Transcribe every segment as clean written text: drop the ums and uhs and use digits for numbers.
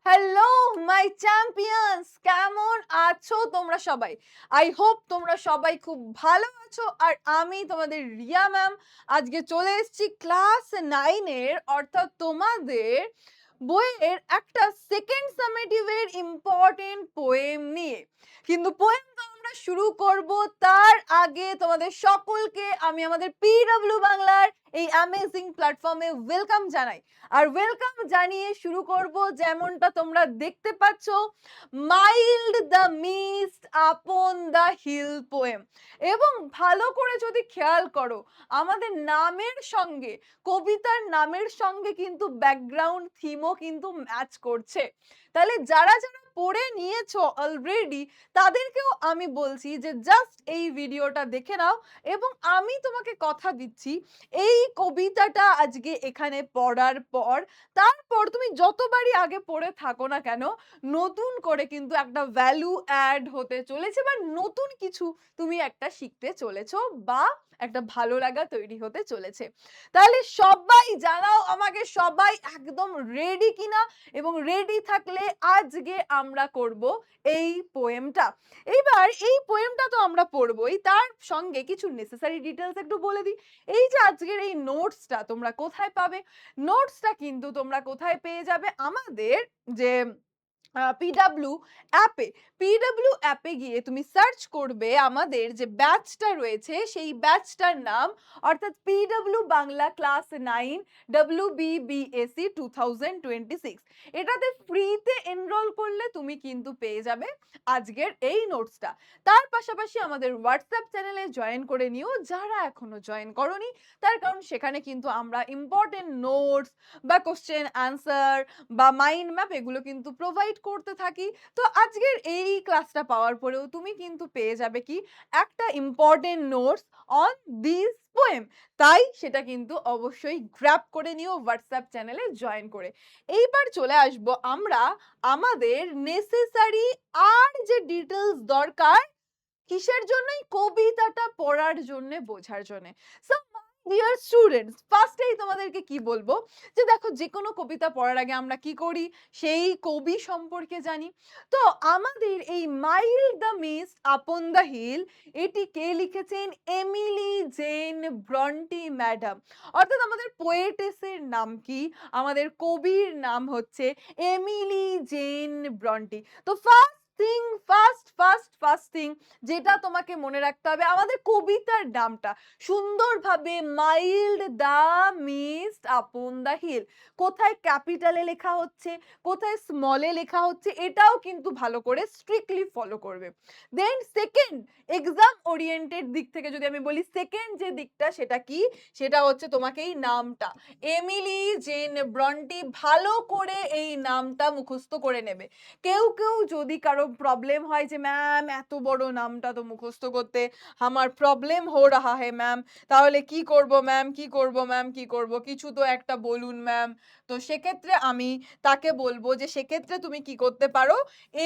Hello my champions, কেমন আছো তোমরা সবাই? আই হোপ তোমরা সবাই খুব ভালো আছো। আর আমি তোমাদের রিয়া ম্যাম আজকে চলে এসেছি ক্লাস 9 এর অর্থাৎ তোমাদের বইয়ের একটা সেকেন্ড সামেটিভ এর ইম্পর্টেন্ট পোয়েম নিয়ে। কিন্তু পোয়েম তো আমরা শুরু করব, তার আগে তোমাদের সকলকে আমি আমাদের পিডব্লিউ বাংলার এই অ্যামেজিং প্ল্যাটফর্মে ওয়েলকাম জানাই। আর ওয়েলকাম জানিয়ে শুরু করব যেমনটা তোমরা দেখতে পাচ্ছ, mild the mist upon the hill poem. এবং ভালো করে যদি খেয়াল করো, আমাদের নামের সঙ্গে, কবিতার নামের সঙ্গে কিন্তু ব্যাকগ্রাউন্ড থিমও কিন্তু ম্যাচ করছে। তাহলে যারা যারা পড়ে নিয়েছো অলরেডি, তাদেরকেও আমি বলছি যে জাস্ট এই ভিডিওটা দেখে নাও। এবং আমি তোমাকে কথা দিচ্ছি, এই কবিতাটা আজকে এখানে পড়ার পর তারপর তুমি যতবারই আগে পড়ে থাকো না কেন, নতুন করে কিন্তু একটা ভ্যালু অ্যাড হতে চলেছে বা নতুন কিছু তুমি একটা শিখতে চলেছো বা একটা ভালো লাগা তৈরি হতে চলেছে। তাহলে সবাই জানাও আমাকে, সবাই একদম রেডি কিনা, এবং রেডি থাকলে আজকে আমরা করব এই পোয়েমটা। এইবার এই পোয়েমটা তো আমরা পড়বই, তার সঙ্গে কিছু নেসেসারি ডিটেলস একটু বলে দিই। এই যে আজকের এই নোটসটা তোমরা কোথায় পাবে? নোটসটা কিন্তু তোমরা কোথায় পেয়ে যাবে? আমাদের যে পিডব্লিউ অ্যাপে। পিডব্লিউ অ্যাপে গিয়ে তুমি সার্চ করবে আমাদের যে ব্যাচটা রয়েছে সেই ব্যাচটার নাম, অর্থাৎ পিডব্লিউ বাংলা ক্লাস 9 WBBSc 2026। এটাতে ফ্রিতে এনরোল করলে তুমি কিন্তু পেয়ে যাবে আজকের এই নোটসটা। তার পাশাপাশি আমাদের হোয়াটসঅ্যাপ চ্যানেলে জয়েন করে নিও যারা এখনো জয়েন করনি, তার কারণ সেখানে কিন্তু আমরা ইম্পর্টেন্ট নোটস বা কোশ্চেন আনসার বা মাইন্ড ম্যাপ এগুলো কিন্তু প্রোভাইড করতে থাকি। তো আজকের এই ক্লাসটা পাওয়ার পরেও তুমি কিন্তু পেয়ে যাবে কি একটা important notes on this poem. তাই সেটা কিন্তু অবশ্যই গ্র্যাব করে নিও হোয়াটসঅ্যাপ চ্যানেলে জয়েন করে। এইবার চলে আসবো আমরা আমাদের নেসেসারি আর যে ডিটেলস দরকার কিসের জন্য? এই কবিতাটা পড়ার জন্য, বোঝার জন্য। সো ডিয়ার স্টুডেন্টস, ফার্স্টেই তোমাদেরকে কি বলবো যে দেখো, যে কোনো কবিতা পড়ার আগে আমরা কি করি? সেই কবি সম্পর্কে জানি। তো আমাদের এই mild the mist upon the hill, এটি কে লিখেছেন? Emily Jane Bronte madam. অর্থাৎ আমাদের পোয়েটেসের নাম কি? আমাদের কবির নাম হচ্ছে এমিলি জেন ব্রন্টি। তো ফার্স্ট থিং যেটা তোমাকে মনে রাখতে হবে, আমাদের কবিতার নামটা সুন্দরভাবে mild the mist upon the hill, কোথায় ক্যাপিটালে লেখা হচ্ছে, কোথায় স্মলে লেখা হচ্ছে, এটাও কিন্তু ভালো করে স্ট্রিক্টলি ফলো করবে। দেন সেকেন্ড, এক্সাম ওরিয়েন্টেড দিক থেকে যদি আমি বলি, সেকেন্ড যে দিকটা সেটা কি? সেটা হচ্ছে তোমাকে এই নামটা এমিলি জেন ব্রন্টি ভালো করে এই নামটা মুখস্থ করে নেবে। কেউ কেউ যদি কারো প্রবলেম হয় যে ম্যাম এত বড় নামটা তো মুখস্থ করতে আমার প্রবলেম হো রাহা হে ম্যাম, তাহলে কি করব ম্যাম, কি করব ম্যাম, কি করব, কিছু তো একটা বলুন ম্যাম। তো সেক্ষেত্রে আমি তাকে বলবো যে সেক্ষেত্রে তুমি কি করতে পারো,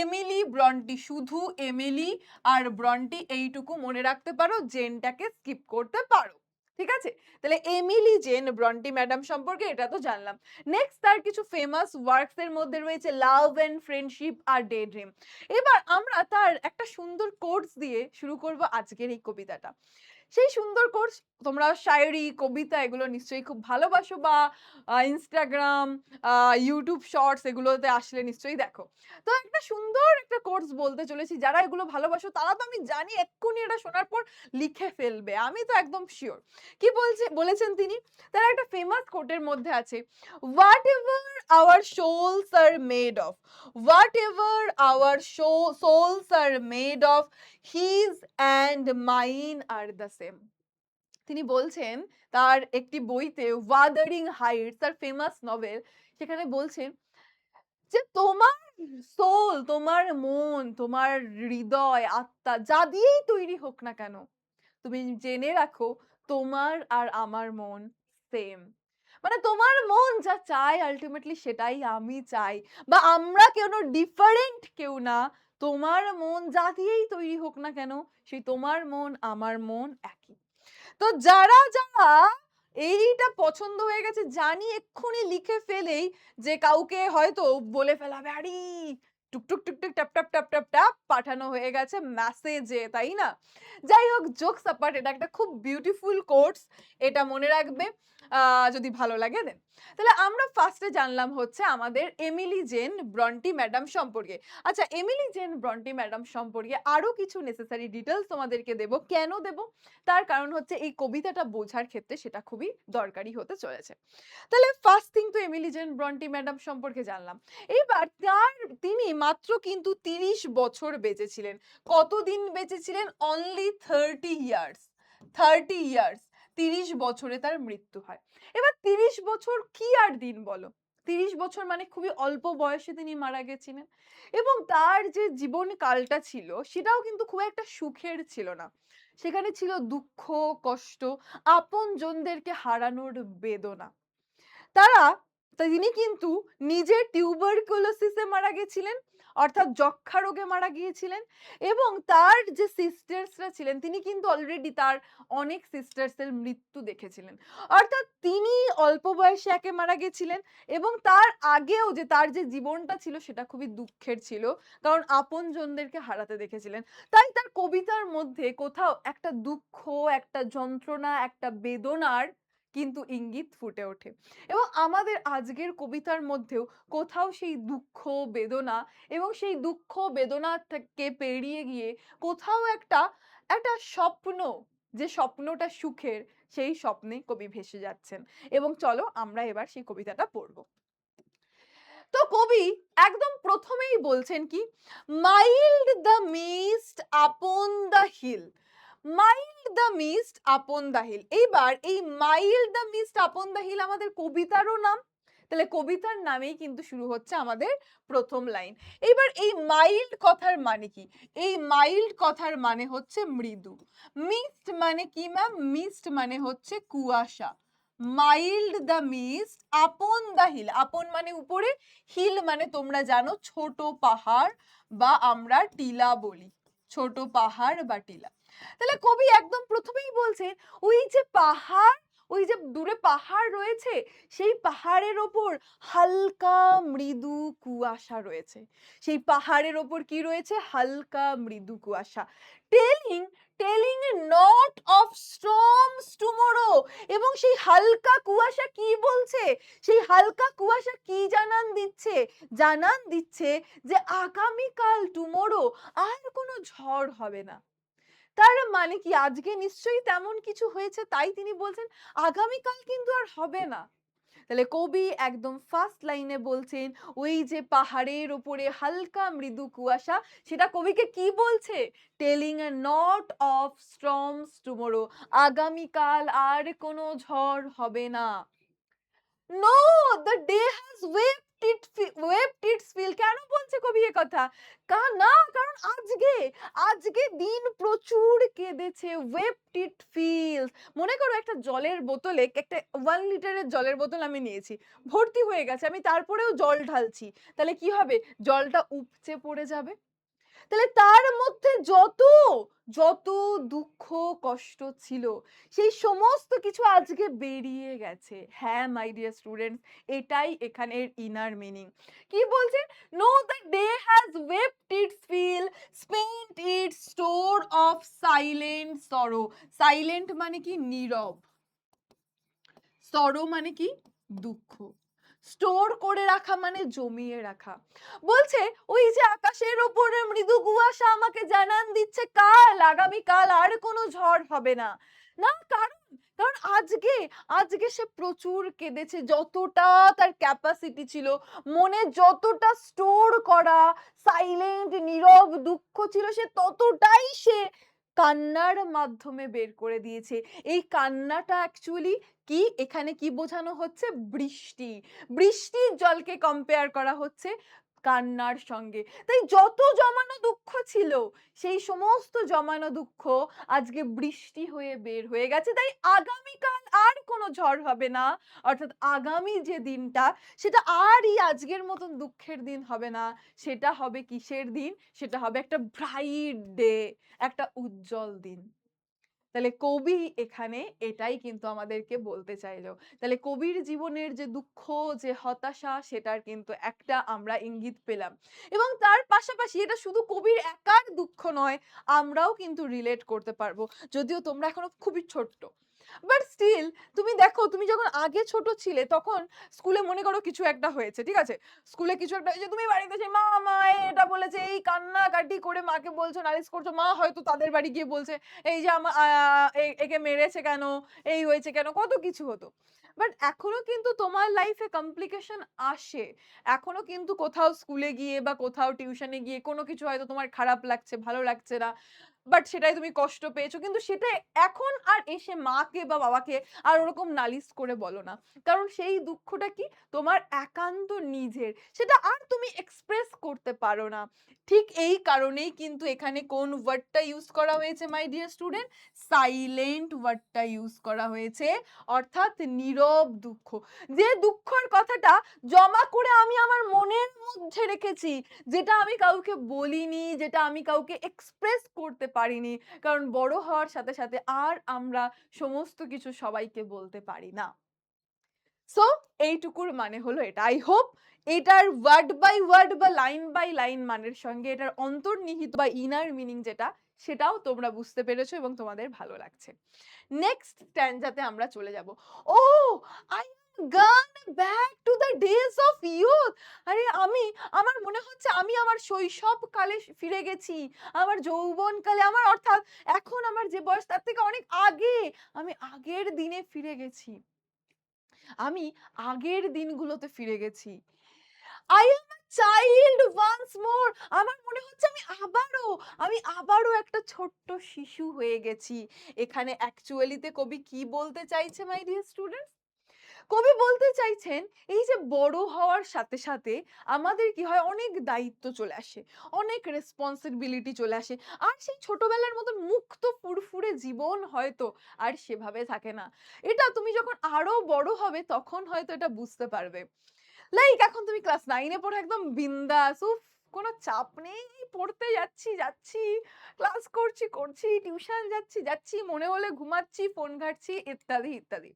এমিলি ব্রন্টি, শুধু এমিলি আর ব্রন্টি এইটুকু মনে রাখতে পারো, জেনটাকে স্কিপ করতে পারো। ঠিক আছে? তাহলে এমিলি জেন ব্রন্টি ম্যাডাম সম্পর্কে এটা তো জানলাম। নেক্সট, তার কিছু ফেমাস ওয়ার্কস এর মধ্যে রয়েছে লাভ এন্ড ফ্রেন্ডশিপ আর ডে ড্রিম। এবার আমরা তার একটা সুন্দর কোটস দিয়ে শুরু করব আজকের এই কবিতাটা। সেই সুন্দর কোর্স, তোমরা শায়রি, কবিতা এগুলো নিশ্চয়ই খুব ভালোবাসো বা ইনস্টাগ্রাম, ইউটিউব শর্টস এগুলোতে আসলে নিশ্চয়ই দেখো। তো একটা সুন্দর একটা কোর্স বলতে চলেছি, যারা এগুলো ভালোবাসো তারা তো আমি জানি এক্ষুনি এটা শোনার পর লিখে ফেলবে, আমি তো একদম শিওর। কি বলেছেন তিনি? তার একটা ফেমাস কোটের মধ্যে আছে, whatever our souls are made of, whatever our souls are made of, his and mine are the same. তিনি বলছেন তার একটি বইতে, ওয়াদারিং হাইটস, তার ফেমাস নভেল, সেখানে বলছেন যে তোমার সোল, তোমার মন, তোমার হৃদয়, আত্মা যা দিয়েই তৈরি হোক না কেন, তুমি জেনে রাখো তোমার আর আমার মন সেম। মানে তোমার মন যা চায় আল্টিমেটলি সেটাই আমি চাই, বা আমরা কেন ডিফারেন্ট কেউ না। তোমার মন যা দিয়েই তৈরি হোক না কেন, সেই তোমার মন আমার মন একই। তো যারা যারা এইটা পছন্দ হয়ে গেছে জানি এক্ষুনি লিখে ফেলেই যে কাউকে হয়তো বলে ফেলা হবে, আরে টুকটুক টুকটুক tap tap tap tap tap পাঠানো হয়ে গেছে মেসেজে, তাই না? যাই হোক, জোকস অ্যাপার্ট, এটা একটা খুব বিউটিফুল কোটস, এটা মনে রাখবে। যদি ভালো লাগে দেন। তাহলে আমরা ফার্স্টে জানলাম হচ্ছে আমাদের এমিলি জেন ব্রন্টি ম্যাডাম সম্পর্কে। আচ্ছা, এমিলি জেন ব্রন্টি ম্যাডাম সম্পর্কে আরো কিছু নেসেসারি ডিটেইলস তোমাদেরকে দেব। কেন দেব? তার কারণ হচ্ছে এই কবিতাটা বোঝার ক্ষেত্রে সেটা খুবই দরকারি হতে চলেছে। তাহলে ফার্স্ট থিং তো এমিলি জেন ব্রন্টি ম্যাডাম সম্পর্কে জানলাম। এবার তিনি মাত্র কিন্তু ৩০ বছর বেঁচে ছিলেন। কতদিন বেঁচে ছিলেন? Only 30 years. 30 ইয়ার্স। ৩০ বছরে তার মৃত্যু হয়। এবার ৩০ বছর কি আর দিন বলো? ৩০ বছর মানে খুবই অল্প বয়সে তিনি মারা গেছিলেন। এবং তার যে জীবনকালটা ছিল সেটাও কিন্তু খুব একটা সুখের ছিল না। সেখানে ছিল দুঃখ, কষ্ট, আপনজনদেরকে হারানোর বেদনা। তারা তিনি কিন্তু নিজে টিউবারকুলোসিসে মারা গেছিলেন, অর্থাৎ যক্ষ্মা রোগে মারা গিয়েছিলেন। এবং তার যে সিস্টার্সরা ছিলেন তিনি কিন্তু অলরেডি তার অনেক সিস্টার্সের মৃত্যু দেখেছিলেন। অর্থাৎ তিনি অল্প বয়সে একে মারা গেছিলেন এবং তার আগেও যে তার যে জীবনটা ছিল সেটা খুবই দুঃখের ছিল। কারণ আপনজনদেরকে হারাতে দেখেছিলেন। তাই তার কবিতার মধ্যে কোথাও একটা দুঃখ, একটা যন্ত্রণা, একটা বেদনার কিন্তু ইঙ্গিত ফুটে ওঠে। এবং আমাদের আজকের কবিতার মধ্যেও কোথাও সেই দুঃখ, বেদনা এবং সেই দুঃখ বেদনা থেকে পেরিয়ে গিয়ে কোথাও একটা স্বপ্ন, যে স্বপ্নটা সুখের, সেই স্বপ্নে কবি ভেসে যাচ্ছেন। এবং চলো আমরা এবার সেই কবিতাটা পড়ব। তো কবি একদম প্রথমেই বলছেন কি, mild the mist upon the hill. Mild the mist upon the hill. এইবার এই mild the mist upon the hill আমাদের কবিতারও নাম। তাহলে কবিতার নামেই কিন্তু শুরু হচ্ছে আমাদের প্রথম লাইন। এইবার এই মাইল্ড কথার মানে কি? এই মাইল্ড কথার মানে হচ্ছে মৃদু। মিস্ট মানে কি ম্যাম? মিস্ট মানে হচ্ছে কুয়াশা। Mild the mist upon the hill. Upon মানে উপরে, হিল মানে তোমরা জানো ছোট পাহাড় বা আমরা টিলা বলি। ছোট পাহাড় বা টিলা। তাহলে কবি একদম প্রথমেই বলছেন, ওই যে পাহাড়, ওই যে দূরে পাহাড় রয়েছে, সেই পাহাড়ের ওপর হালকা মৃদু কুয়াশা রয়েছে। সেই পাহাড়ের ওপর কি রয়েছে? হালকা মৃদু কুয়াশা। Telling telling not of storms tomorrow. এবং সেই হালকা কুয়াশা কি বলছে? সেই হালকা কুয়াশা কি জানান দিচ্ছে? জানান দিচ্ছে যে আগামীকাল টুমরো আর কোনো ঝড় হবে না। তার মানে কি আজকে নিশ্চয়ই তেমন কিছু হয়েছে তাই তিনি বলছেন আগামীকাল কিন্তু আর হবে না। তাহলে কবি একদম ফার্স্ট লাইনে বলছেন ওই যে পাহাড়ের উপরে হালকা মৃদু কুয়াশা, সেটা কবিকে কি বলছে? Telling a not of storms tomorrow. আগামীকাল আর কোনো ঝড় হবে না। No, the day has wept its fill. কেন বলছে কবি এ কথা? না, কারণ আজকে আজকে দিন প্রচুর কেঁদেছে। ওয়েপড ইট ফিলস। মনে করো একটা জলের বোতলে, একটা 1 লিটারের জলের বোতল আমি নিয়েছি, ভর্তি হয়ে গেছে, আমি তারপরেও জল ঢালছি, তাহলে কি হবে? জলটা উপচে পড়ে যাবে। তাহলে তার মধ্যে যত যত দুঃখ কষ্ট ছিল সেই সমস্ত কিছু আজকে বেরিয়ে গেছে। হ্যাঁ মাই ডিয়ার স্টুডেন্টস, এটাই এখানের ইনার মিনিং। কি বলছে? No, the day has wept its fill, spent its store of silent sorrow. Silent মানে কি? নীরব। সরো মানে কি? দুঃখ। স্টোর করে রাখা মানে জমিয়ে রাখা। বলছে ওই যে আকাশের উপরে মৃদু কুয়াশা আমাকে জানান দিচ্ছে আগামীকাল আর কোনো ঝড় হবে না। না, কারণ কারণ আজকে আজকে সে প্রচুর কেঁদেছে, যতটা তার ক্যাপাসিটি ছিল, মনে যতটা স্টোর করা সাইলেন্ট নীরব দুঃখ ছিল, সে ততটাই সে কান্নার মাধ্যমে বের করে দিয়েছে। এই কান্নাটা অ্যাকচুয়ালি কি, এখানে কি বোঝানো হচ্ছে? বৃষ্টি। বৃষ্টির জলকে কম্পেয়ার করা হচ্ছে কান্নার সঙ্গে। তাই যত জমানো দুঃখ ছিল সেই সমস্ত জমানো দুঃখ আজকে বৃষ্টি হয়ে বের হয়ে গেছে। তাই আগামীকাল আর কোনো ঝড় হবে না। অর্থাৎ আগামী যে দিনটা সেটা আর এই আজকের মতন দুঃখের দিন হবে না। সেটা হবে কিসের দিন? সেটা হবে একটা ব্রাইট ডে, একটা উজ্জ্বল দিন। তাহলে কবি এখানে এটাই কিন্তু আমাদেরকে বলতে চাইলো। তাহলে কবির জীবনের যে দুঃখ, যে হতাশা সেটার কিন্তু একটা আমরা ইঙ্গিত পেলাম। এবং তার পাশাপাশি এটা শুধু কবির একার দুঃখ নয়, আমরাও কিন্তু রিলেট করতে পারবো। যদিও তোমরা এখনো খুবই ছোট্ট। বাট স্টিল তুমি দেখো, তুমি যখন আগে ছোট ছিলে তখন স্কুলে মনে করো কিছু একটা হয়েছে, ঠিক আছে? স্কুলে কিছু একটা হয়েছে, তুমি বাড়িতে এসে মা, মা এটা বলেছে, এই কান্নাকাটি করে মাকে বলছো, নালিশ করছো। মা হয়তো তাদের বাড়ি গিয়ে বলছে, এই যে একে মেরেছে কেন, এই হয়েছে কেন, কত কিছু হতো। বাট এখনো কিন্তু তোমার লাইফে কমপ্লিকেশন আসে। এখনো কিন্তু কোথাও স্কুলে গিয়ে বা কোথাও টিউশনে গিয়ে কোনো কিছু হয়তো তোমার খারাপ লাগছে, ভালো লাগছে না। বাট সেটাই তুমি কষ্ট পেয়েছো। কিন্তু সেটা এখন আর এসে মাকে বা বাবাকে আর ওরকম নালিশ করে বলো না। কারণ সেই দুঃখটা কি তোমার একান্ত নিজের। সেটা আর তুমি এক্সপ্রেস করতে পারো না। ঠিক এই কারণেই কিন্তু এখানে কোন ওয়ার্ডটা ইউজ করা হয়েছে মাই ডিয়ার স্টুডেন্ট? সাইলেন্ট ওয়ার্ডটা ইউজ করা হয়েছে। অর্থাৎ নীরব দুঃখ। যে দুঃখের কথাটা জমা করে আমি আমার মনের মধ্যে রেখেছি, যেটা আমি কাউকে বলিনি, যেটা আমি কাউকে এক্সপ্রেস করতে পারিনি। কারণ বড় হওয়ার সাথে, সাথে আর আমরা সমস্ত কিছু সবাইকে বলতে পারি না। সো এইটুকুর মানে হলো এটা। আই হোপ এটার ওয়ার্ড বাই ওয়ার্ড বা লাইন বাই লাইন মানের সঙ্গে এটার অন্তর্নিহিত বা ইনার মিনিং যেটা, সেটাও তোমরা বুঝতে পেরেছো এবং তোমাদের ভালো লাগছে। নেক্সট স্ট্যান্জাতে আমরা চলে যাব। Oh I am gone back to the days of youth. আরে আমার মনে হচ্ছে আমি আমার শৈশব কালে ফিরে গেছি, আমার যৌবন কালে, আমার অর্থাৎ এখন আমার যে বয়স তার থেকে অনেক আগে, আমি আগের দিনে ফিরে গেছি। আমি আগের দিনগুলোতে ফিরে গেছি। I am a child once more. আমার মনে হচ্ছে আমি আবারও একটা ছোট্ট শিশু হয়ে গেছি। এখানে অ্যাকচুয়ালিতে কবি কি বলতে চাইছে মাই ডিয়ার স্টুডেন্টস? কবি বলতে চাইছেন এই যে বড় হওয়ার সাথে, সাথে আমাদের কি হয়, অনেক দায়িত্ব চলে আসে, অনেক রেসপন্সিবিলিটি চলে আসে। আর সেই ছোটবেলার মতন মুক্ত ফুরফুরে জীবন হয়তো আর সেভাবে থাকে না। এটা তুমি যখন আরো বড় হবে তখন হয়তো এটা বুঝতে পারবে। লাইক এখন তুমি ক্লাস 9 এ পড়ো, একদম বিন্দাস। উফ! কোনো চাপ নেই। পড়তে যাচ্ছি, ক্লাস করছি, টিউশন যাচ্ছি, মনে হলে ঘুমাচ্ছি, ফোন ঘাঁটছি ইত্যাদি, ইত্যাদি।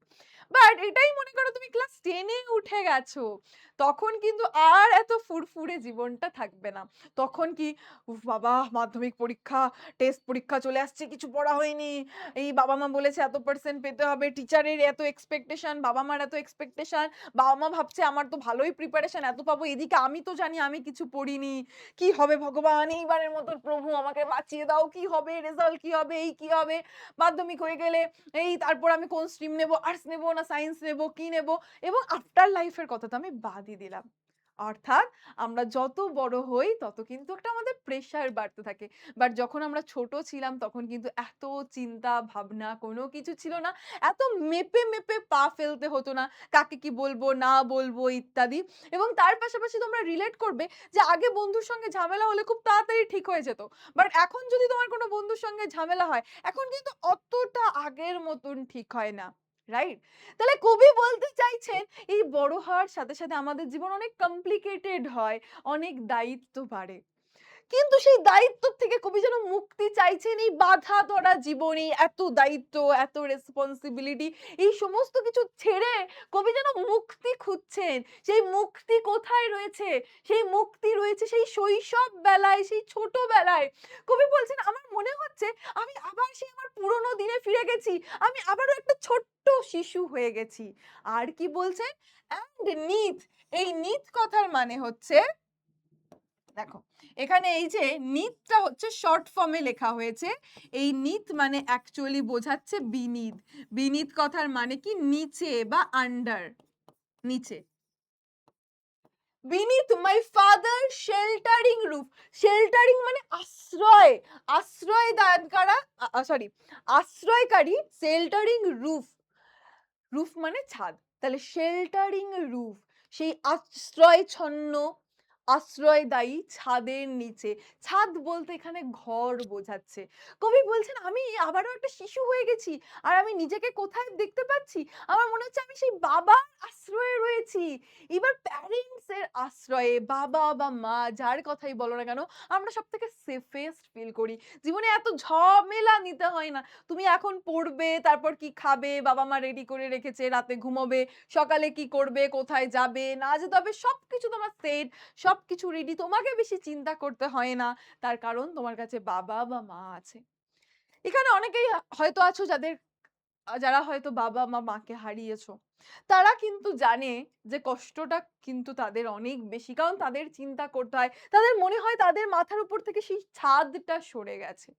বাট এটাই মনে করো তুমি ক্লাস 10 এ উঠে গেছো। তখন কিন্তু আর এত ফুরফুরে জীবনটা থাকবে না। তখন কি, উফ বাবা! মাধ্যমিক পরীক্ষা, টেস্ট পরীক্ষা চলে আসছে, কিছু পড়া হয়নি। এই বাবা-মা বলেছে এত পার্সেন্ট পেতে হবে, টিচারের এত এক্সপেকটেশন, বাবা-মার এত এক্সপেকটেশন। বাবা-মা ভাবছে আমার তো ভালোই প্রিপারেশন এত পাবো। এদিকে আমি তো জানি আমি কিছু পড়িনি। কি হবে ভগবান? এইবারের মতো প্রভু আমাকে বাঁচিয়ে দাও। কি হবে? রেজাল্ট কি হবে? এই কি হবে? মাধ্যমিক হয়ে গেলে তারপর আমি কোন স্ট্রিম নেব? আর্টস নেব না সায়েন্স নেব? কি নেব? এবং আফটার লাইফ এর কথা তো আমি বাদই দিলাম। অর্থাৎ আমরা যত বড় হই তত কিন্তু একটা আমাদের প্রেশার বাড়তে থাকে। বাট যখন আমরা ছোট ছিলাম তখন কিন্তু এত চিন্তা ভাবনা কোনো কিছু ছিল না। এত মেপে পা ফেলতে হতো না। কাকে কি বলবো, না বলবো ইত্যাদি। এবং তার পাশাপাশি তোমরা রিলেট করবে যে আগে বন্ধুর সঙ্গে ঝামেলা হলে খুব তাড়াতাড়ি ঠিক হয়ে যেত। বাট এখন যদি তোমার কোনো বন্ধুর সঙ্গে ঝামেলা হয়, এখন কিন্তু অতটা আগের মতন ঠিক হয় না। রাইট? তাহলে কবি বলতে চাইছেন এই বড় হওয়ার সাথে, সাথে আমাদের জীবন অনেক কমপ্লিকেটেড হয়, অনেক দায়িত্ব বাড়ে। কিন্তু সেই দায়িত্ব থেকে কবি যেন মুক্তি চাইছেন। এই বাঁধা ধরা জীবনে এত দায়িত্ব, এত রেসপন্সিবিলিটি, এই সমস্ত কিছু ছেড়ে কবি যেন মুক্তি খুঁজছেন। সেই মুক্তি কোথায় রয়েছে? সেই মুক্তি রয়েছে সেই শৈশব বেলায়, সেই ছোটবেলায়। কবি বলছেন আমার মনে হচ্ছে আমি আবার সেই আমার পুরোনো দিনে ফিরে গেছি। আমি আবারও একটা ছোট্ট শিশু হয়ে গেছি। আর কি বলছেন? অ্যান্ড নিথ, এই নিথ কথার মানে হচ্ছে, দেখো এখানে এই যে নিথটা হচ্ছে শর্ট ফর্মে লেখা হয়েছে। এই নিথ মানে অ্যাকচুয়ালি বোঝাচ্ছে বিনিথ। বিনিথ কথার মানে কি নিচে বা আন্ডার, নিচে। Beneath my father sheltering roof. Sheltering মানে আশ্রয়, আশ্রয় দান করা, সরি, আশ্রয়কারী। শেল্টারিং রুফ, রুফ মানে ছাদ। তাহলে শেল্টারিং রুফ, সেই আশ্রয়ছন্ন, আশ্রয়দায়ী ছাদের নিচে। ছাদ বলতে এখানে ঘর বোঝাচ্ছে। কবি বলছেন, "আমি আবারও একটা শিশু হয়ে গেছি। আর আমি নিজেকে কোথায় দেখতে পাচ্ছি? আমার মনে হচ্ছে আমি সেই বাবার আশ্রয়ে রয়েছি।" এবার প্যারেন্টস এর আশ্রয়ে বাবা বা মা যার কথাই বলো না কেন, আমরা সবথেকে সেফেস্ট ফিল করি। জীবনে এত ঝমেলা নিতে হয় না। তুমি এখন পড়বে, তারপর কি খাবে, বাবা-মা রেডি করে রেখেছে, রাতে ঘুমোবে, সকালে কি করবে, কোথায় যাবে, না যেতে হবে সবকিছু তোমার সেট, সবকিছু রেডি। তোমাকে বেশি চিন্তা করতে হয় না। তার কারণ তোমার কাছে বাবা বা মা আছে। এখানে অনেকেই হয়তো আছো যারা হয়তো বাবা বা মাকে হারিয়েছো। তারা কিন্তু জানে যে কষ্টটা কিন্তু তাদের অনেক বেশি। কারণ তাদের চিন্তা করতে হয়। তাদের মনে হয় তাদের মাথার উপর থেকে সেই ছাদটা সরে গেছে।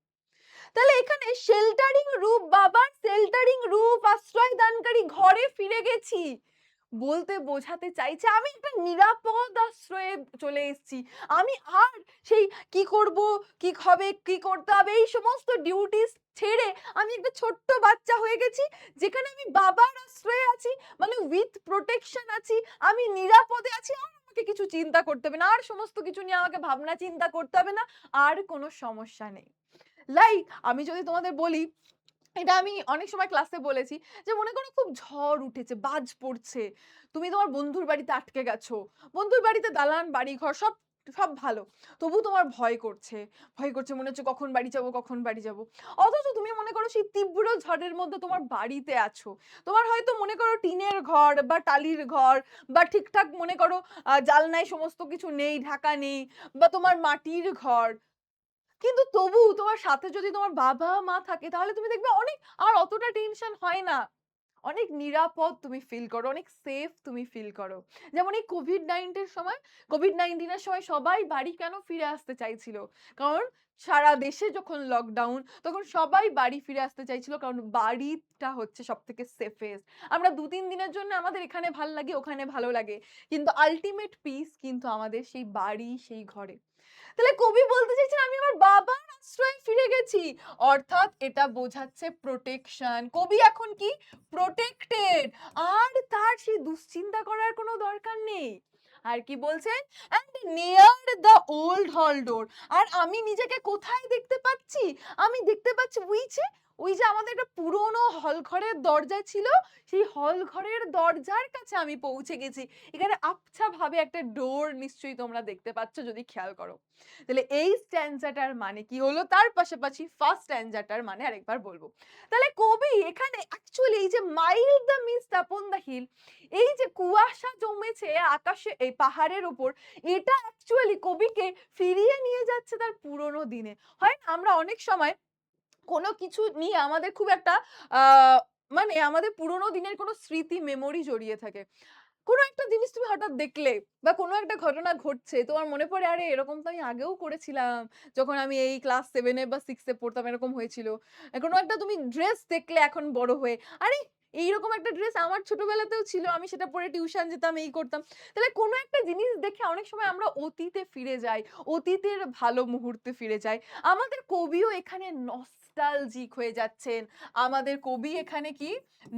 তাহলে এখানে শেল্টারিং রূপ বাবার শেল্টারিং রূপ আশ্রয় দানকারী ঘরে ফিরে গেছি বলতে বোঝাতে চাইছে আমি একটা নিরাপদ আশ্রয়ে চলে এসেছি। আমি আর সেই কি করব, কি হবে, কি করতে হবে এই সমস্ত ডিউটিস ছেড়ে আমি একটা ছোট্ট বাচ্চা হয়ে গেছি যেখানে আমি বাবার আশ্রয়ে আছি, মানে উইথ প্রোটেকশন আছি, আমি নিরাপদে আছি। আর আমাকে কিছু চিন্তা করতে হবে না, আর সমস্ত কিছু নিয়ে আমাকে ভাবনা চিন্তা করতে হবে না, আর কোনো সমস্যা নেই। লাইক আমি যদি তোমাদের বলি, এটা আমি অনেক সময় ক্লাসে বলেছি যে মনে করো খুব ঝড় উঠেছে, বাজ পড়ছে। তুমি তোমার বন্ধুর বাড়িতে আটকে গেছো। বন্ধুর বাড়িতে দালান, বাড়িঘর সব সব ভালো। তবু তোমার ভয় করছে। ভয় করছে মনে হচ্ছে কখন বাড়ি যাবো, কখন বাড়ি যাবো। অথচ তুমি মনে করো সেই তীব্র ঝড়ের মধ্যে তোমার বাড়িতে আছো। তোমার হয়তো মনে করো টিনের ঘর বা টালির ঘর বা ঠিকঠাক মনে করো জালনায় সমস্ত কিছু নেই, ঢাকা নেই, বা তোমার মাটির ঘর। কিন্তু তবু তোমার সাথে যদি তোমার বাবা-মা থাকে তাহলে তুমি দেখবে অনেক আর অতটা টেনশন হয় না। অনেক নিরাপদ তুমি ফিল করো, অনেক সেফ তুমি ফিল করো। যেমন এই কোভিড-19 এর সময় সবাই বাড়ি কেন ফিরে আসতে চাইছিল? কারণ সারা দেশে যখন লকডাউন তখন সবাই বাড়ি ফিরে আসতে চাইছিল। কারণ বাড়িটা হচ্ছে সবথেকে সেফেস্ট। আমরা ২-৩ দিনের জন্য আমাদের এখানে ভাল লাগে, ওখানে ভালো লাগে। কিন্তু আল্টিমেট পিস কিন্তু আমাদের সেই বাড়ি, সেই ঘরে। তাহলে কবি বলতে চাইছেন আমি আমার বাবার আশ্রয়ে ফিরে গেছি। অর্থাৎ এটা বোঝাচ্ছে প্রোটেকশন। কবি এখন কি প্রোটেক্টেড, আর তার সেই দুশ্চিন্তা করার কোনো দরকার নেই। আর কি বলছেন, অ্যান্ড নিয়ার দ্য ওল্ড হল ডোর। আর আমি নিজেকে কোথায় দেখতে পাচ্ছি? আমি দেখতে পাচ্ছি ওই যে আমাদের একটা পুরনো হল ঘরের দরজা ছিল, সেই হল ঘরের দরজার কাছে আমি পৌঁছে গেছি। এখানে আবছা ভাবে একটা ডোর নিশ্চয়ই তোমরা দেখতে পাচ্ছ যদি খেয়াল করো। তাহলে এই স্ট্যান্জাটার মানে কি হলো, তার পাশাপাশি ফার্স্ট স্ট্যান্জাটার মানে আরেকবার বলবো। তাহলে কবি এখানে অ্যাকচুয়ালি এই যে mild the mist upon the hill, এই যে কুয়াশা জমেছে আকাশে এই পাহাড়ের উপর, এটা অ্যাকচুয়ালি কবিকে ফিরিয়ে নিয়ে যাচ্ছে তার পুরোনো দিনে। হয় না আমরা অনেক সময় কোনো কিছু নিয়ে আমাদের খুব একটা মানে আমাদের পুরোনো দিনের কোনো স্মৃতি মেমোরি জড়িয়ে থাকে। কোনো একটা জিনিস তুমি হঠাৎ দেখলে বা কোনো একটা ঘটনা ঘটছে, তোমার মনে পড়ে আরে এরকম তো আমি আগেও করেছিলাম। যখন আমি এই ক্লাস 7 এ বা 6 এ পড়তাম এরকম হয়েছিল। কোনো একটা তুমি ড্রেস দেখলে এখন বড় হয়ে, আরে এইরকম একটা ড্রেস আমার ছোটবেলাতেও ছিল। আমি সেটা পরে টিউশন যেতাম, এই করতাম। তাহলে কোনো একটা জিনিস দেখে অনেক সময় আমরা অতীতে ফিরে যাই। অতীতের ভালো মুহূর্তে ফিরে যাই। আমাদের কবিও এখানে নস্টালজিক হয়ে যাচ্ছেন। আমাদের কবি এখানে কি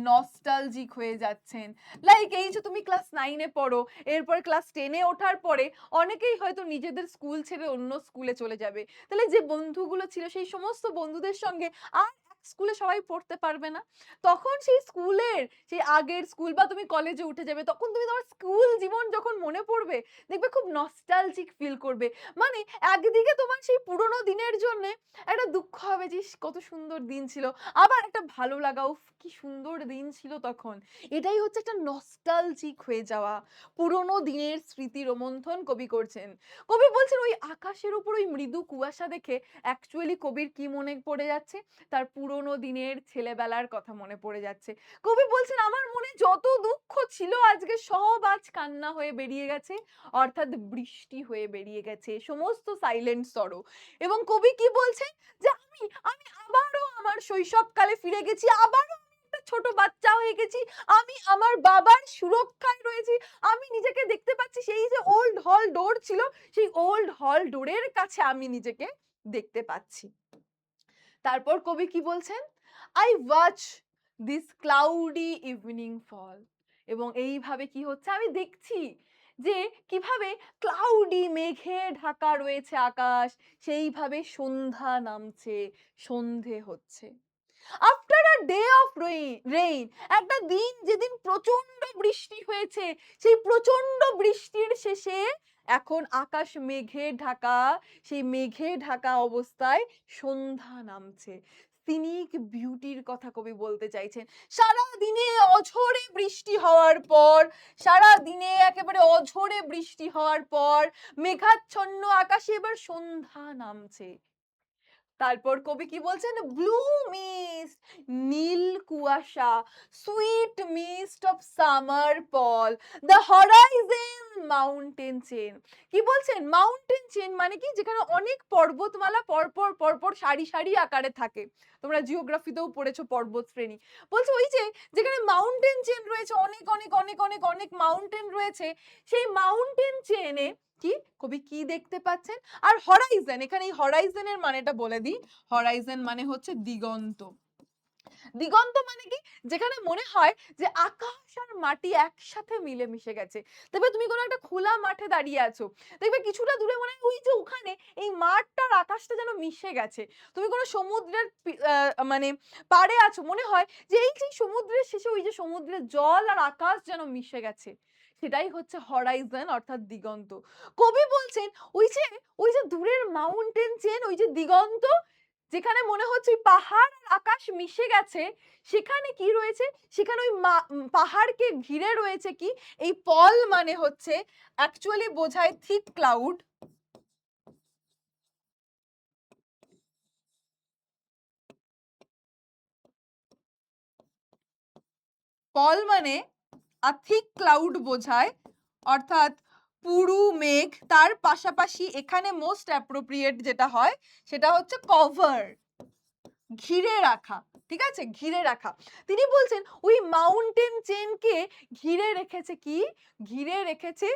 নস্টালজিক হয়ে যাচ্ছেন। লাইক এই যে তুমি ক্লাস 9 এ পড়ো, এরপর ক্লাস 10 এ ওঠার পরে অনেকেই হয়তো নিজেদের স্কুল ছেড়ে অন্য স্কুলে চলে যাবে। তাহলে যে বন্ধুগুলো ছিল সেই সমস্ত বন্ধুদের সঙ্গে আর এক স্কুলে সবাই পড়তে পারবে না। তখন সেই স্কুলের সেই আগের স্কুল বা তুমি কলেজে উঠে যাবে, তখন তুমি তোমার স্কুল জীবন যখন মনে পড়বে দেখবে খুব নস্টালজিক ফিল করবে। মানে একদিকে তোমার সেই পুরোনো দিনের জন্যে একটা দুঃখ হবে যে ইস! কত সুন্দর দিন ছিল। আবার একটা ভালো লাগা, উফ! কি সুন্দর দিন ছিল তখন। এটাই হচ্ছে একটা নস্টালজিক হয়ে যাওয়া। পুরোনো দিনের স্মৃতি রোমন্থন কবি করছেন। কবি বলছেন ওই আকাশের উপর ওই মৃদু কুয়াশা দেখে অ্যাকচুয়ালি কবির কি মনে পড়ে যাচ্ছে? তার পুরোনো দিনের ছেলেবেলার কথা মনে পড়ে যাচ্ছে। কবি বলছেন আমার মনে যত দুঃখ ছিল আজকে সব আজ কান্না হয়ে বেরিয়ে গেছে। অর্থাৎ বৃষ্টি হয়ে বেরিয়ে গেছে। সমস্ত সাইলেন্ট সরো। এবং কবি কি বলছেন? যে আমি আবারও আমার শৈশবকালে ফিরে গেছি। আবারও আমি একটা ছোট বাচ্চা হয়ে গেছি। আমি আমার বাবার সুরক্ষায় রয়েছি। আমি নিজেকে দেখতে পাচ্ছি সেই যে ওল্ড হল ডোর ছিল, সেই ওল্ড হল ডোরের কাছে আমি নিজেকে দেখতে পাচ্ছি। তারপর কবি কি বলছেন? I watch this cloudy evening fall, এবং এইভাবে কি হচ্ছে আমি দেখছি যে কিভাবে ক্লাউডি মেঘে ঢাকা রয়েছে আকাশ, সেইভাবে সন্ধ্যা নামছে, সন্ধে হচ্ছে। After a day of rain, একটা দিন যেদিন প্রচন্ড বৃষ্টি হয়েছে, সেই প্রচন্ড বৃষ্টির শেষে এখন আকাশ মেঘে ঢাকা, সেই মেঘে ঢাকা অবস্থায় সন্ধ্যা নামছে। সিনিক বিউটির কথা কবি বলতে চাইছেন। সারা দিনে অঝোরে বৃষ্টি হওয়ার পর, সারা দিনে একেবারে অঝোরে বৃষ্টি হওয়ার পর মেঘাচ্ছন্ন আকাশে এবার সন্ধ্যা নামছে। তারপর কবি কি বলছেন, ব্লু মিস্ট, নীল কুয়াশা, sweet mist of summer fall, the horizon mountain chain. কি বলছেন, মাউন্টেন চেন মানে কি, যেখানে অনেক পর্বতমালা পরপর পরপর সারি সারি আকারে থাকে। তোমরা জিওগ্রাফিতেও পড়েছো পর্বত শ্রেণী। বলছে ওই যে যেখানে মাউন্টেন চেন রয়েছে, অনেক অনেক অনেক অনেক অনেক মাউন্টেন রয়েছে, সেই মাউন্টেন চেনে কি কবি কি দেখতে পাচ্ছেন। আর হরাইজন, এখানে এই হরাইজনের মানেটা বলে দিই। হরাইজন মানে হচ্ছে দিগন্ত। দিগন্ত মানে কি, যেখানে মনে হয় যে আকাশ আর মাটি একসাথে মিলে মিশে গেছে। তবে তুমি কোনো একটা খোলা মাঠে দাঁড়িয়ে আছো, দেখবে কিছুটা দূরে মনে হয় ওই যে ওখানে এই মাঠটার আকাশটা যেন মিশে গেছে। তুমি কোনো সমুদ্রের মানে পাড়ে আছো, মনে হয় যে এই যে সমুদ্রের শেষে ওই যে সমুদ্রের জল আর আকাশ যেন মিশে গেছে। সেটাই হচ্ছে হরাইজন অর্থাৎ দিগন্ত। কবি বলছেন ওই যে দূরের মাউন্টেন চেন, ওই যে দিগন্ত, যেখানে মনে হচ্ছে পাহাড় আর আকাশ মিশে গেছে, সেখানে কি রয়েছে, সেখানে ওই পাহাড়কে ঘিরে রয়েছে কি, এই পল মানে হচ্ছে অ্যাকচুয়ালি বোঝায় থিক ক্লাউড। পল মানে থিক ক্লাউড বোঝায়, অর্থাৎ পুরু মেঘ। তার পাশাপাশি এখানে মোস্ট অ্যাপ্রোপ্রিয়েট যেটা হয় সেটা হচ্ছে কভার, ঘিরে রাখা। ঠিক আছে, ঘিরে রাখা। তিনি বলছেন ওই মাউন্টেন চেনকে ঘিরে রেখেছে কি, ঘিরে রেখেছে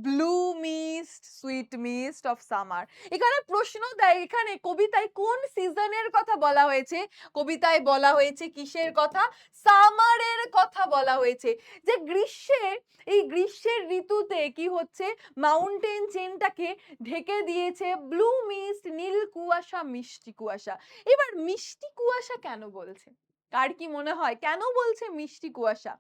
blue mist, sweet mist of summer. এখানে প্রশ্ন দেয়, এখানে কবিতায় কোন সিজনের কথা বলা হয়েছে, কবিতায় বলা হয়েছে কিসের কথা, সামারের কথা বলা হয়েছে। যে গ্রীষ্মের, এই গ্রীষ্মের ঋতুতে কি হচ্ছে, মাউন্টেন চেনটাকে ঢেকে দিয়েছে ব্লু মিস্ট, নীল কুয়াশা, মিষ্টি কুয়াশা। এবার মিষ্টি কুয়াশা কেন বলছে, কার কি মনে হয় কেন বলছে মিষ্টি কুয়াশা?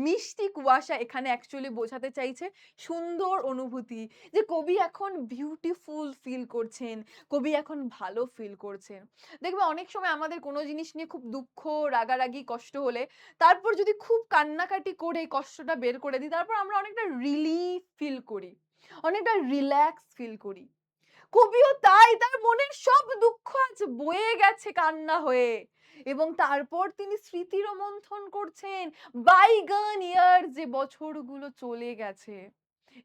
মিষ্টি কুয়াশা এখানে অ্যাকচুয়ালি বোঝাতে চাইছে সুন্দর অনুভূতি, যে কবি এখন বিউটিফুল ফিল করছেন, কবি এখন ভালো ফিল করছেন। দেখবে অনেক সময় আমাদের কোনো জিনিস নিয়ে খুব দুঃখ, রাগারাগি, কষ্ট হলে তারপর যদি খুব কান্নাকাটি করে এই কষ্টটা বের করে দিই, তারপর আমরা অনেকটা রিলিফ ফিল করি, অনেকটা রিল্যাক্স ফিল করি। কবিও তাই, তার মনের সব দুঃখ আজ বয়ে গেছে কান্না হয়ে, এবং তারপর তিনি স্মৃতি রোমন্থন করছেন, বাইগন ইয়ার, যে বছরগুলো চলে গেছে,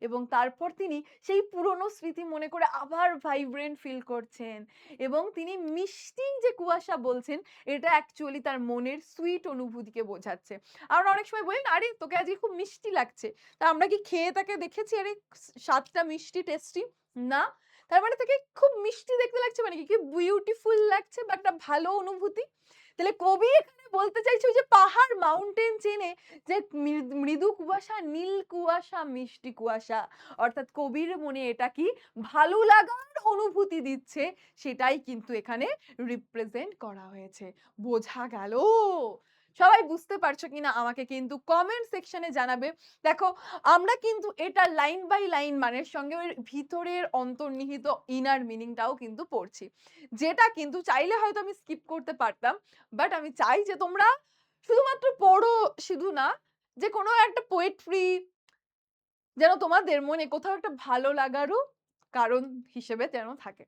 এবং তারপর তিনি সেই পুরনো স্মৃতি মনে করে আবার ভাইব্রেন্ট ফিল করছেন। এবং তিনি মিষ্টি যে কুয়াশা বলছেন, এটা অ্যাকচুয়ালি তার মনের সুইট অনুভূতিকে বোঝাচ্ছে। আমরা অনেক সময় বলি না, আরে তোকে আজকে খুব মিষ্টি লাগছে, তা আমরা কি খেয়ে তাকে দেখেছি আরে স্বাদটা মিষ্টি, টেস্টি? না। তার মানে তাকে খুব মিষ্টি দেখতে লাগছে, মানে কি বিউটিফুল লাগছে বা একটা ভালো অনুভূতি। তাহলে কবি এখানে বলতে চাইছে ওই যে পাহাড় মাউন্টেন চেনে, যে মৃদু কুয়াশা, নীল কুয়াশা, মিষ্টি কুয়াশা, অর্থাৎ কবির মনে এটা কি ভালো লাগার অনুভূতি দিচ্ছে, সেটাই কিন্তু এখানে রিপ্রেজেন্ট করা হয়েছে। বোঝা গেল? সবাই বুঝতে পারছো কিনা আমাকে কিন্তু কমেন্ট সেকশনে জানাবে। দেখো, আমরা কিন্তু এটা লাইন বাই লাইন মানের সঙ্গে ওর ভিতরের অন্তর্নিহিত ইনার মিনিংটাও কিন্তু পড়ছি, যেটা কিন্তু চাইলে হয়তো আমি স্কিপ করতে পারতাম, বাট আমি চাই যে তোমরা শুধুমাত্র পড়ো, শুধু না, যে কোনো একটা পোয়েট্রি যেন তোমাদের মনে কোথাও একটা ভালো লাগারও কারণ হিসেবে যেন থাকে।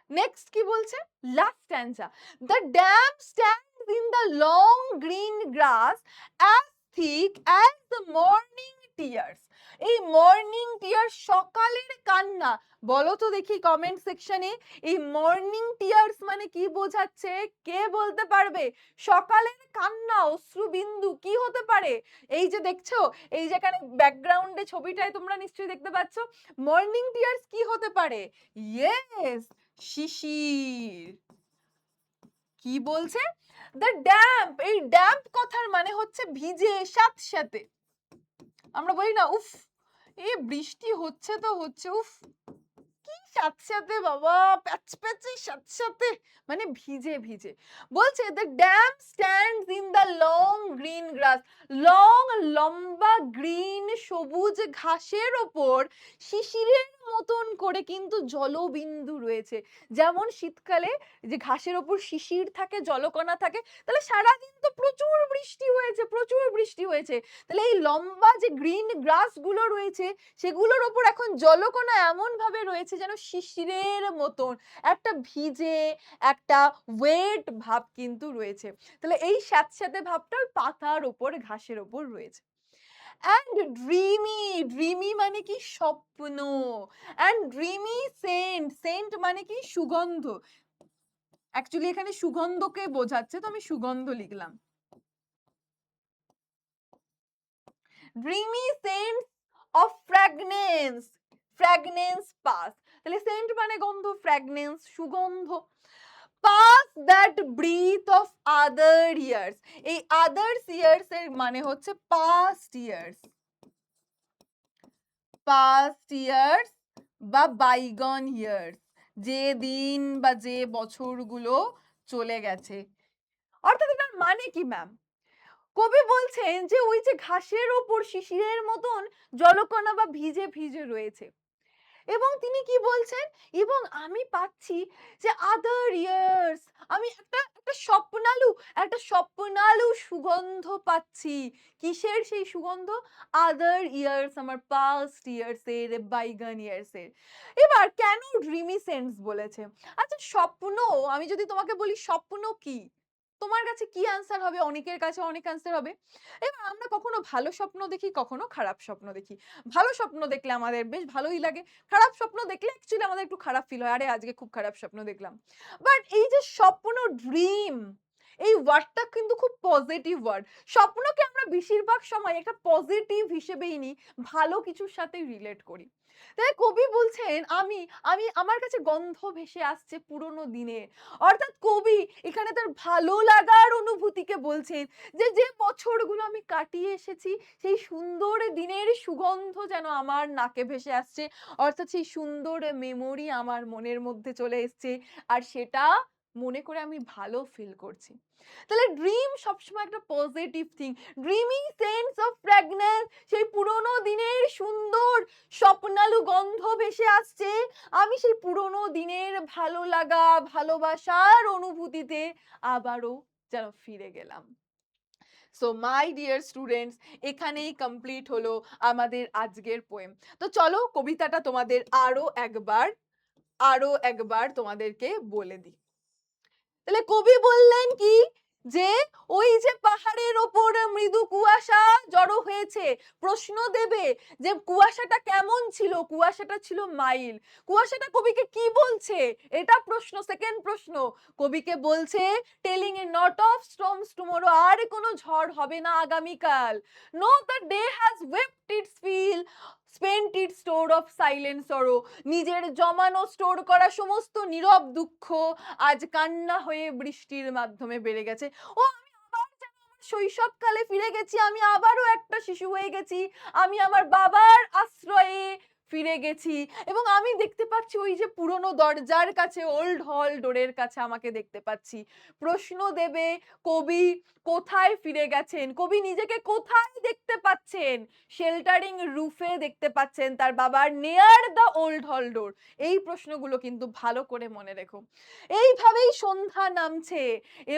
নেক্সট কি বলছে, last stanza, the dam stands in the long green grass as thick as the morning tears. এই মর্নিং টিয়ার্স, সকালের কান্না, বলো তো দেখি কমেন্ট সেকশনে, এই মর্নিং টিয়ার্স মানে কি বোঝাচ্ছে, কে বলতে পারবে? সকালের কান্না, অশ্রুবিন্দু কি হতে পারে? এই যে দেখছো, এই যেখানে ব্যাকগ্রাউন্ডে ছবিটায় তোমরা নিশ্চয়ই দেখতে পাচ্ছ, মর্নিং টিয়ার্স কি হতে পারে? ইয়েস, শিশির। কি বলছে, দ্য ড্যাম্প, এই ড্যাম্প কথার মানে হচ্ছে ভিজে, স্যাঁতস্যাঁতে। আমরা বলি না, উফ এ বৃষ্টি হচ্ছে তো হচ্ছে, উফ কি স্যাঁতস্যাঁতে বাবা, প্যাচপ্যাচে স্যাঁতস্যাঁতে, মানে ভিজে ভিজে। বলছে the dam stands in the long green grass, long লম্বা গ্রিন সবুজ ঘাসের ওপর শিশিরের মতন করে কিন্তু জলবিন্দু রয়েছে। যেমন শীতকালে যে ঘাসের ওপর শিশির থাকে, জলকণা থাকে, তাহলে সারাদিন তো প্রচুর বৃষ্টি হয়েছে, প্রচুর বৃষ্টি হয়েছে। তাহলে এই লম্বা যে গ্রিন গ্রাস গুলো রয়েছে সেগুলোর ওপর এখন জলকণা এমন ভাবে রয়েছে যেন শিশিরের মতন, একটা ভিজে, একটা ওয়েট ভাব কিন্তু রয়েছে। তাহলে এই স্যাঁতস্যাঁতে ভাবটা ওই পাতার ওপর, ঘাসের ওপর রয়েছে। অ্যান্ড ড্রিমি, ড্রিমি মানে কি স্বপ্ন, অ্যান্ড ড্রিমি সেন্ট, সেন্ট মানে কি সুগন্ধ। অ্যাকচুয়ালি এখানে সুগন্ধকে বোঝাচ্ছে, তো আমি সুগন্ধ লিখলাম। Dreamy scents of fragrance, fragrance pass, তাহলে সেন্ট মানে গন্ধ, ফ্র্যাগনেন্স সুগন্ধ। Pass that breath of other years, এই আদার্স ইয়ার্স এর মানে হচ্ছে পাস্ট ইয়ার্স, পাস্ট ইয়ার্স বা বাইগন ইয়ার্স, যে দিন বা যে বছরগুলো চলে গেছে। অর্থাৎ এটার মানে কি ম্যাম? কবি বলছেন যে ওই যে ঘাসের ওপর শিশিরের মতন জলকণা বা ভিজে ভিজে রয়েছে, এবং তিনি কি বলছেন, এবং আমি পাচ্ছি যে আদার ইয়ার্স, আমি একটা একটা স্বপ্নালু, একটা স্বপ্নালু সুগন্ধ পাচ্ছি। কিসের সেই সুগন্ধ? আদার ইয়ার্স, আমার পাস্ট ইয়ার্স এর, বাইগন ইয়ার্স এর। এবার কেন ড্রিমি সেন্স বলেছে? আচ্ছা স্বপ্ন, আমি যদি তোমাকে বলি স্বপ্ন কি, তোমার কাছে কি অ্যান্সার হবে? অনেকের কাছে অনেক অ্যান্সার হবে। এবার আমরা কখনো ভালো স্বপ্ন দেখি, কখনো খারাপ স্বপ্ন দেখি। ভালো স্বপ্ন দেখলে আমাদের বেশ ভালোই লাগে, খারাপ স্বপ্ন দেখলে অ্যাকচুয়ালি আমাদের একটু খারাপ ফিল হয়, আরে আজকে খুব খারাপ স্বপ্ন দেখলাম। বাট এই যে স্বপ্ন, ড্রিম, এই ওয়ার্ডটা কিন্তু খুব পজিটিভ ওয়ার্ড। স্বপ্নকে আমরা বেশিরভাগ সময় একটা পজিটিভ হিসেবেই নিই, ভালো কিছুর সাথে রিলেট করি। তাই কবি বলছেন আমি আমি আমার কাছে গন্ধ ভেসে আসছে পুরনো দিনে। অর্থাৎ কবি এখানে তার ভালো লাগার অনুভূতিকে বলছেন, যে যে বছরগুলো আমি কাটিয়ে এসেছি সেই সুন্দর দিনের সুগন্ধ যেন আমার নাকে ভেসে আসছে। অর্থাৎ সেই সুন্দর মেমোরি আমার মনের মধ্যে চলে এসছে, আর সেটা মনে করে আমি ভালো ফিল করছি। তাহলে ড্রিম সবসময় একটা positive thing. Dreaming sense of fragrance, সেই পুরোনো দিনের সুন্দর স্বপ্নালু গন্ধ ভেসে আসছে। আমি সেই পুরোনো দিনের ভালো লাগা, ভালোবাসার অনুভূতিতে আবারও যেন ফিরে গেলাম। সো মাই ডিয়ার স্টুডেন্টস, এখানেই কমপ্লিট হলো আমাদের আজকের পোয়েম। তো চলো কবিতাটা তোমাদের আরো একবার তোমাদেরকে বলে দিই। তাহলে কবি বললেন কি, যে ওই যে পাহাড়ের ওপর মৃদু কুয়াশা জড়ো হয়েছে, প্রশ্ন দেবে যে কুয়াশাটা কেমন ছিল, কুয়াশাটা ছিল মাইল। কুয়াশাটা কবিকে কি বলছে, এটা প্রশ্ন, সেকেন্ড প্রশ্ন। কবিকে বলছে telling a not of storms tomorrow, আর কোনো ঝড় হবে না আগামীকাল। No the day has wept its fill, spent its store of silent sorrow, নিজের জমানো স্টোর করা সমস্ত নীরব দুঃখ আজ কান্না হয়ে বৃষ্টির মাধ্যমে বেড়ে গেছে। ও আমি আবার যেন আমার শৈশবকালে ফিরে গেছি, আমি আবারও একটা শিশু হয়ে গেছি, আমি আমার বাবার আশ্রয়ে ফিরে গেছি, এবং আমি দেখতে পাচ্ছি ওই যে পুরনো দরজার কাছে, ওল্ড হল ডোরের কাছে আমাকে দেখতে পাচ্ছি। প্রশ্ন দেবে কবি কোথায় ফিরে গেছেন, কবি নিজেকে কোথায় দেখতে পাচ্ছেন? শেল্টারিং রুফে দেখতে পাচ্ছেন তার বাবার, নেয়ার দ্য ওল্ড হল ডোর। এই প্রশ্নগুলো কিন্তু ভালো করে মনে রেখো। এইভাবেই সন্ধ্যা নামছে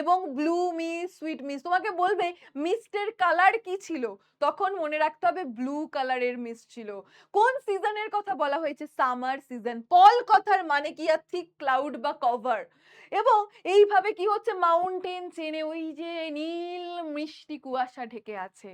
এবং ব্লু মিস, সুইট মিস, তোমাকে বলবে মিস্টের কালার কি ছিল, তখন মনে রাখতে হবে ব্লু কালারের মিস্ট ছিল। কোন সিজনের কথা বলা হয়েছে? Summer season. পল কথার মানে কি? আর থিক ক্লাউড বা কভার। এবং এইভাবে কি হচ্ছে, মাউন্টেন চেনে ওই যে নীল মিষ্টি কুয়াশা ঢেকে আছে।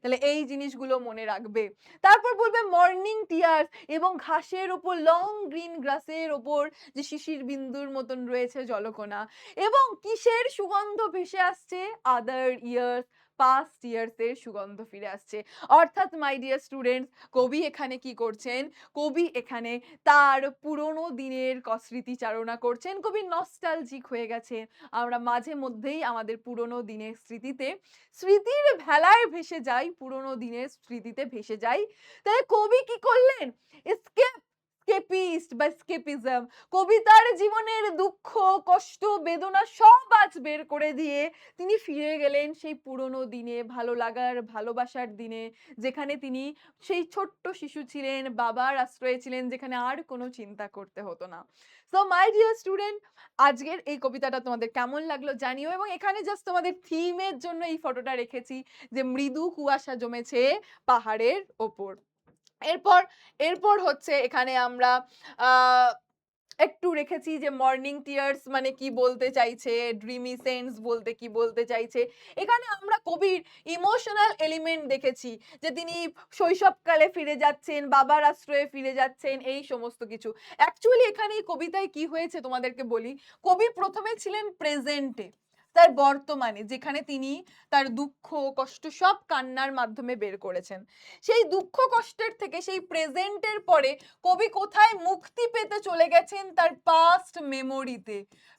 তাহলে এই জিনিসগুলো মনে রাখবে। তারপর বলবে মর্নিং টিয়ার্স, এবং ঘাসের উপর, লং গ্রিন গ্রাসের ওপর যে শিশির বিন্দুর মতন রয়েছে জলকণা, এবং কিসের সুগন্ধ ভেসে আসছে? আদার ইয়ার্স, পাস্ট ইয়ার্স এর সুগন্ধ ফিরে আসছে। অর্থাৎ মাই ডিয়ার স্টুডেন্টস, কবি এখানে কি করছেন? কবি এখানে তার পুরোনো দিনের স্মৃতিচারণা করছেন। কবি নস্টালজিক হয়ে গেছেন। আমরা মাঝে মধ্যেই আমাদের পুরোনো দিনের স্মৃতির ভেলায় ভেসে যাই, পুরোনো দিনের স্মৃতিতে ভেসে যাই। তাহলে কবি কি করলেন? স্কেপিস্ট বা স্কেপিজম, কবিতার জীবনের দুঃখ, কষ্ট, বেদনা সব আজ বের করে দিয়ে তিনি ফিরে গেলেন সেই পুরোনো দিনে, ভালো লাগার, ভালোবাসার দিনে, যেখানে তিনি সেই ছোট্ট শিশু ছিলেন, বাবার আশ্রয়ে ছিলেন, যেখানে আর কোনো চিন্তা করতে হতো না। সো মাই ডিয়ার স্টুডেন্ট, আজকের এই কবিতাটা তোমাদের কেমন লাগলো জানিও। এবং এখানে জাস্ট তোমাদের থিমের জন্য এই ফটোটা রেখেছি, যে মৃদু কুয়াশা জমেছে পাহাড়ের ওপর। এরপর এরপর হচ্ছে এখানে আমরা আহ একটু রেখেছি যে মর্নিং টিয়ার্স মানে কি বলতে চাইছে, ড্রিমি সেন্স বলতে কি বলতে চাইছে। এখানে আমরা কবির ইমোশনাল এলিমেন্ট দেখেছি, যে তিনি শৈশবকালে ফিরে যাচ্ছেন, বাবার আশ্রয়ে ফিরে যাচ্ছেন, এই সমস্ত কিছু। অ্যাকচুয়ালি এখানে এই কবিতায় কি হয়েছে তোমাদেরকে বলি। কবি প্রথমে ছিলেন প্রেজেন্টে, তার বর্তমানে, যেখানে তিনি তার দুঃখ কষ্ট সব কান্নার মাধ্যমে বের করেছেন। সেই দুঃখ কষ্টের থেকে, সেই প্রেজেন্টের পরে কবি কোথায় মুক্তি পেতে চলে গেছেন? তার পাস্ট মেমোরিতে।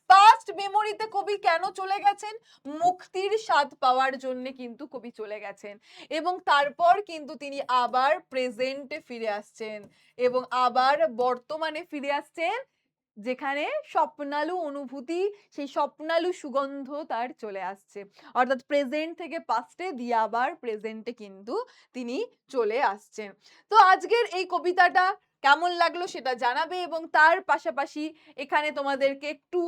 পাস্ট মেমোরিতে কবি কেন চলে গেছেন? মুক্তির স্বাদ পাওয়ার জন্য কিন্তু কবি চলে গেছেন। এবং তারপর কিন্তু তিনি আবার প্রেজেন্টে ফিরে আসছেন এবং আবার বর্তমানে ফিরে আসছেন, যেখানে স্বপ্নালু অনুভূতি, সেই স্বপ্নালু সুগন্ধ তার চলে আসছে। অর্থাৎ প্রেজেন্ট থেকে পাস্টে দিয়ে আবার প্রেজেন্টে কিন্তু তিনি চলে আসছেন। তো আজকের এই কবিতাটা কেমন লাগলো সেটা জানাবে, এবং তার পাশাপাশি এখানে তোমাদেরকে একটু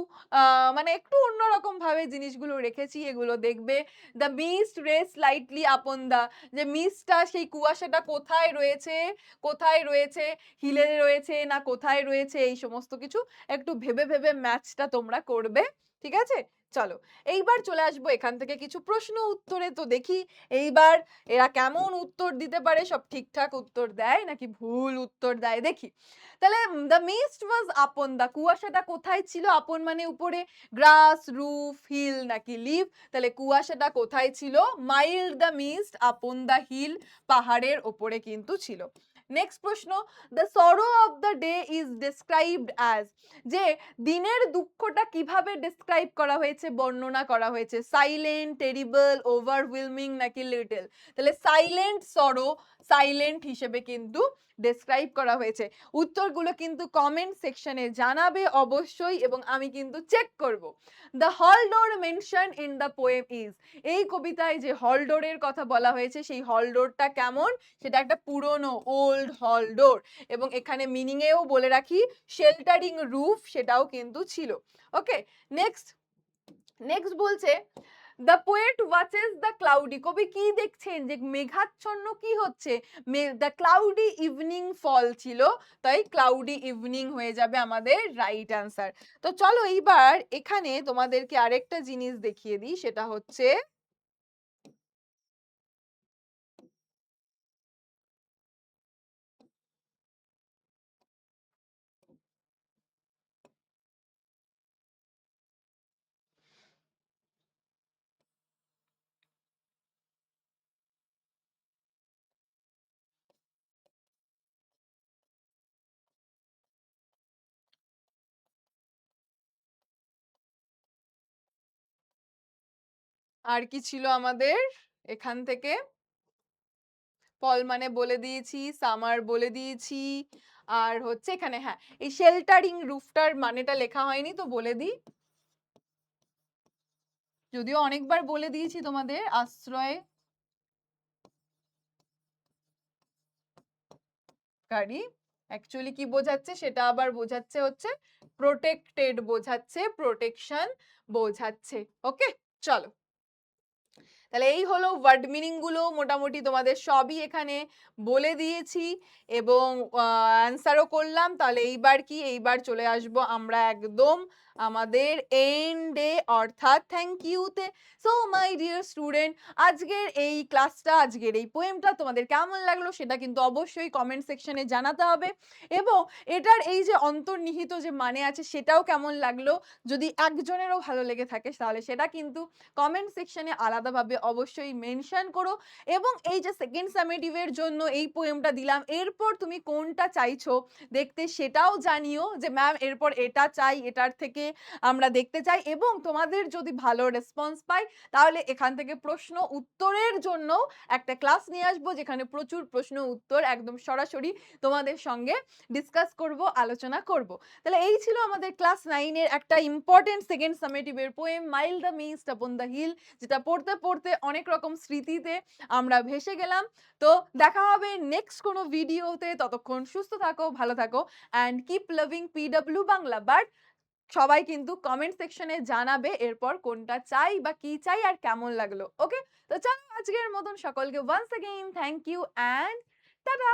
মানে একটু অন্যরকম ভাবে জিনিসগুলো রেখেছি, এগুলো দেখবে। The mist race lightly upon the, যে মিস্টটা, সেই কুয়াশাটা কোথায় রয়েছে, কোথায় রয়েছে, হিলে রয়েছে না কোথায় রয়েছে, এই সমস্ত কিছু একটু ভেবে ভেবে ম্যাচটা তোমরা করবে। ঠিক আছে? চলো এইবার চলে আসবো এখান থেকে কিছু প্রশ্ন উত্তরে। তো দেখি এইবার এরা কেমন উত্তর দিতে পারে, সব ঠিকঠাক উত্তর দেয় নাকি ভুল উত্তর দেয়, দেখি। তাহলে the mist was upon the, কুয়াশাটা কোথায় ছিল? আপন মানে উপরে, গ্রাস, রুফ, হিল নাকি লিভ? তাহলে কুয়াশাটা কোথায় ছিল? Mild the mist upon the hill, পাহাড়ের ওপরে কিন্তু ছিল। নেক্সট প্রশ্ন, the sorrow of the day is described as, যে দিনের দুঃখটা কিভাবে ডেসক্রাইব করা হয়েছে, বর্ণনা করা হয়েছে? সাইলেন্ট, টেরিবল, ওভারওয়েলমিং নাকি লিটল? তাহলে সাইলেন্ট সরো, সাইলেন্ট হিসেবে কিন্তু ডেসক্রাইব করা হয়েছে। উত্তরগুলো কিন্তু কমেন্ট সেকশনে জানাবে অবশ্যই, এবং আমি কিন্তু চেক করব। The hall door mention in the poem is, এই কবিতায় যে হলডোরের কথা বলা হয়েছে, সেই হলডোরটা কেমন? সেটা একটা পুরনো ওল্ড হলডোর, এবং এখানে মিনিং এও বলে রাখি শেল্টারিং রুফ সেটাও কিন্তু ছিল। ওকে, নেক্সট নেক্সট বলছে the poet watches the cloudy, কবি কি দেখছেন? যে মেঘাচ্ছন্ন কি হচ্ছে, দ্য ক্লাউডি ইভিনিং ফল ছিল, তাই ক্লাউডি ইভিনিং হয়ে যাবে আমাদের রাইট অ্যান্সার। তো চলো এইবার এখানে তোমাদেরকে আরেকটা জিনিস দেখিয়ে দিই, সেটা হচ্ছে আর কি ছিল আমাদের এখান থেকে? ফল মানে বলে দিয়েছি, সামার বলে দিয়েছি, আর হচ্ছে এখানে হ্যাঁ এই শেল্টারিং রুফটার মানেটা লেখা হয়নি, তো বলে দিই, যদিও অনেকবার বলে দিয়েছি তোমাদের। আশ্রয়কারী অ্যাকচুয়ালি কি বোঝাচ্ছে সেটা আবার বোঝাচ্ছে হচ্ছে প্রোটেক্টেড, বোঝাচ্ছে প্রোটেকশন বোঝাচ্ছে। ওকে, চলো তাহলে এই হলো ওয়ার্ড মিনিং গুলো, মোটামুটি তোমাদের সবই এখানে বলে দিয়েছি এবং অ্যান্সারও করলাম। তাহলে এইবার কি, এইবার চলে আসবো আমরা একদম আমাদের এন্ডে, অর্থাৎ থ্যাংক ইউতে। সো মাই ডিয়ার স্টুডেন্ট, আজকের এই ক্লাসটা, আজকের এই পোয়েমটা তোমাদের কেমন লাগলো সেটা কিন্তু অবশ্যই কমেন্ট সেকশনে জানাতে হবে, এবং এটার এই যে অন্তর্নিহিত যে মানে আছে সেটাও কেমন লাগলো, যদি একজনেরও ভালো লেগে থাকে তাহলে সেটা কিন্তু কমেন্ট সেকশনে আলাদাভাবে অবশ্যই মেনশন করো এবং এই যে সেকেন্ড সামেটিভ এর জন্য এই পোয়েমটা দিলাম, এরপর তুমি কোনটা চাইছো দেখতে সেটাও জানিও যে ম্যাম এরপর এটা চাই, এটার থেকে আমরা দেখতে চাই এবং তোমাদের যদি ভালো রেসপন্স পাই তাহলে এখান থেকে প্রশ্ন উত্তরের জন্য একটা ক্লাস নিয়ে আসবো যেখানে প্রচুর প্রশ্ন উত্তর একদম সরাসরি তোমাদের সঙ্গে ডিসকাস করব, আলোচনা করব। তাহলে এই ছিল আমাদের ক্লাস 9 এর একটা ইম্পর্টেন্ট সেকেন্ড সামেটিভ এর poem mild the mist upon the hill, যেটা পড়তে পড়তে অনেক রকম স্মৃতিতে আমরা ভেসে গেলাম। তো দেখা হবে নেক্সট কোনো ভিডিওতে, ততক্ষণ সুস্থ থাকো, ভালো থাকো and keep loving PW Bangla. But সবাই কিন্তু কমেন্ট সেকশনে জানাবে এরপর কোনটা চাই বা কি চাই আর কেমন লাগলো। ওকে, তো চলো আজকের মতন সকলকে once again thank you and tata.